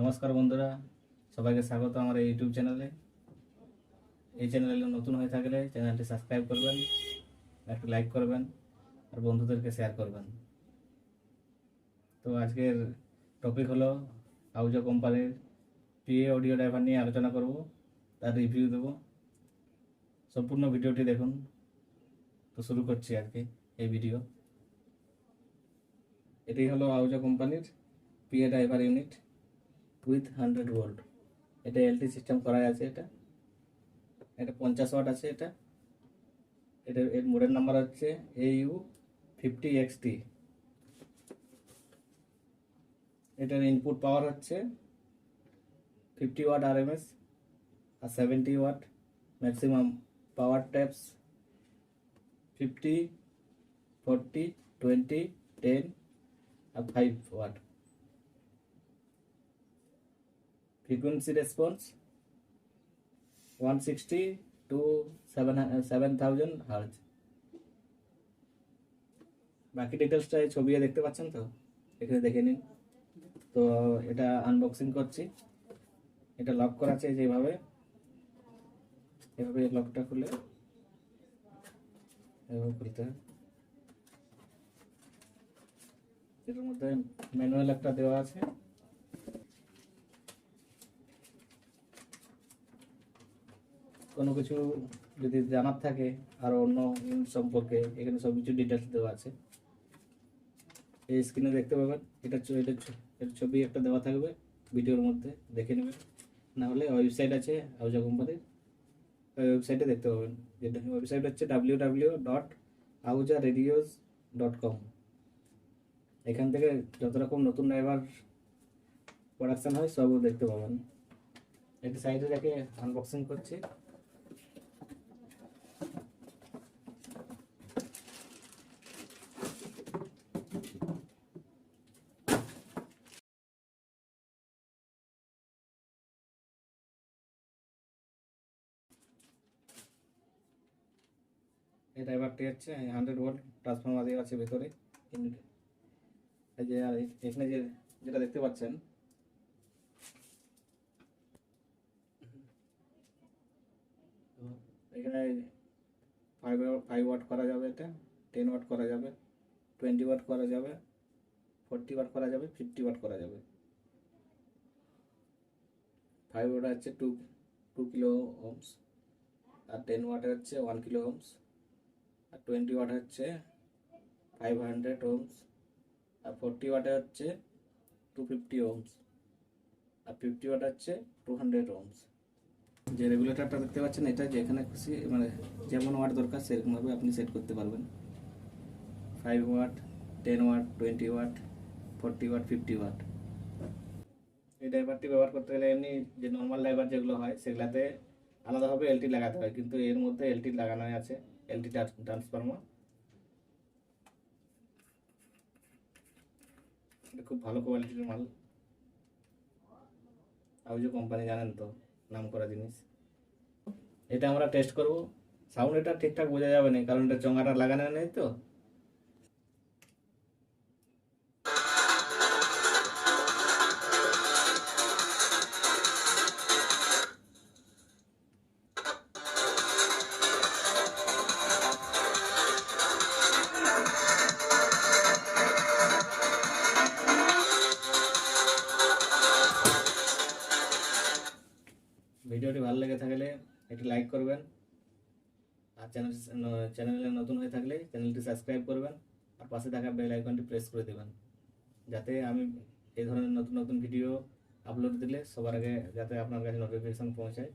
নমস্কার বন্ধুরা, সবাইকে স্বাগত আমার এই ইউটিউব চ্যানেলে। এই চ্যানেলে নতুন হয়ে থাকলে চ্যানেলটি সাবস্ক্রাইব করবেন, একটু লাইক করবেন আর বন্ধুদেরকে শেয়ার করবেন। তো আজকের টপিক হলো আহুজা কোম্পানির পিএ অডিও ড্রাইভার নিয়ে আলোচনা করব, তার রিভিউ দেব। সম্পূর্ণ ভিডিওটি দেখুন। তো শুরু করছি আজকে এই ভিডিও। এটি হলো আহুজা কোম্পানির PA driver unit with 100 volt. এটা এলটি সিস্টেম করা আছে। এটা 50 ওয়াট আছে। এর মডেল নাম্বার হচ্ছে AHUJA au-50TX। এটার ইনপুট পাওয়ার হচ্ছে 50 ওয়াট RMS আর 70 ওয়াট ম্যাক্সিমাম পাওয়ার ট্যাপস 50, 40, 20, 10 আর 5 watt. Frequency response 160 to 7000 hertz. বাকি ডিটেলসটা এই ছবি দেখতে পাচ্ছেন, তো এখানে দেখে নিন। তো এটা আনবক্সিং করছি। এটা লক করা আছে যেভাবে, এভাবে লকটা খুলে এভাবে খুলতে হয়। এটার মধ্যে ম্যানুয়াল একটা দেওয়া আছে। কোনো কিছু যদি জানার থাকে আর অন্য ইউনিট সম্পর্কে, এখানে সব কিছু ডিটেলস দেওয়া আছে। এই স্ক্রিনে দেখতে পাবেন। এটার ছবি একটা দেওয়া থাকবে, ভিডিওর মধ্যে দেখে নেবেন। না হলে ওয়েবসাইট আছে আহুজা কোম্পানির, ওই ওয়েবসাইটে দেখতে পাবেন। যেটা ওয়েবসাইট হচ্ছে www.ahujaraadios.com। এখান থেকে যত রকম নতুন ড্রাইভার প্রোডাকশন হয় সব দেখতে পাবেন। একটি সাইডে রেখে আনবক্সিং করছি। এই ড্রাইভারটি হচ্ছে 100 ভোল্ট ট্রান্সফরমার দেওয়া আছে ভেতরে। এই যে আর এখানে যেটা দেখতে পাচ্ছেন, এখানে 5 ওয়াট করা যাবে, এটা 10 ওয়াট করা যাবে, 20 ওয়াট করা যাবে, 40 ওয়াট করা যাবে, 50 ওয়াট করা যাবে। 5 ওয়াট হচ্ছে 2 কিলো ওহমস, আর 10 ওয়াট হচ্ছে 1 কিলো ওহমস, আর 20 ওয়াট হচ্ছে 500 ওহমস, আর 40 ওয়াটে হচ্ছে 250 ওহমস, আর 50 ওয়াট হচ্ছে 200 ওহমস। যে রেগুলেটরটা দেখতে পাচ্ছেন, এটা যেখানে খুশি মানে যেমন ওয়াট দরকার সেরকমভাবে আপনি সেট করতে পারবেন। 5 watt, 10 watt, 20 watt, 40 watt, 50 watt. এই ড্রাইভারটি ব্যবহার করতে গেলে এমনি যে নর্মাল ড্রাইভার যেগুলো হয় সেগুলাতে আলাদাভাবে এলটি লাগাতে হয়, কিন্তু এর মধ্যে এলটি লাগানো আছে, এলটি ট্রান্সফরমার। এটা খুব ভালো কোয়ালিটির মাল। আহুজা কোম্পানি জানেন তো, নাম করা জিনিস। এটা আমরা টেস্ট করব। সাউন্ড এটা ঠিকঠাক বোঝা যাবে না, কারণ এটা চোঙাটা লাগানো নেই তো। ভিডিওটি ভালো লেগে থাকলে একটি লাইক করবেন, আর চ্যানেলে নতুন হয়ে থাকলে চ্যানেলটি সাবস্ক্রাইব করবেন, আর পাশে থাকা বেল আইকনটি প্রেস করে দেবেন, যাতে আমি এই ধরনের নতুন নতুন ভিডিও আপলোড দিলে সবার আগে যাতে আপনার কাছে নোটিফিকেশন পৌঁছায়।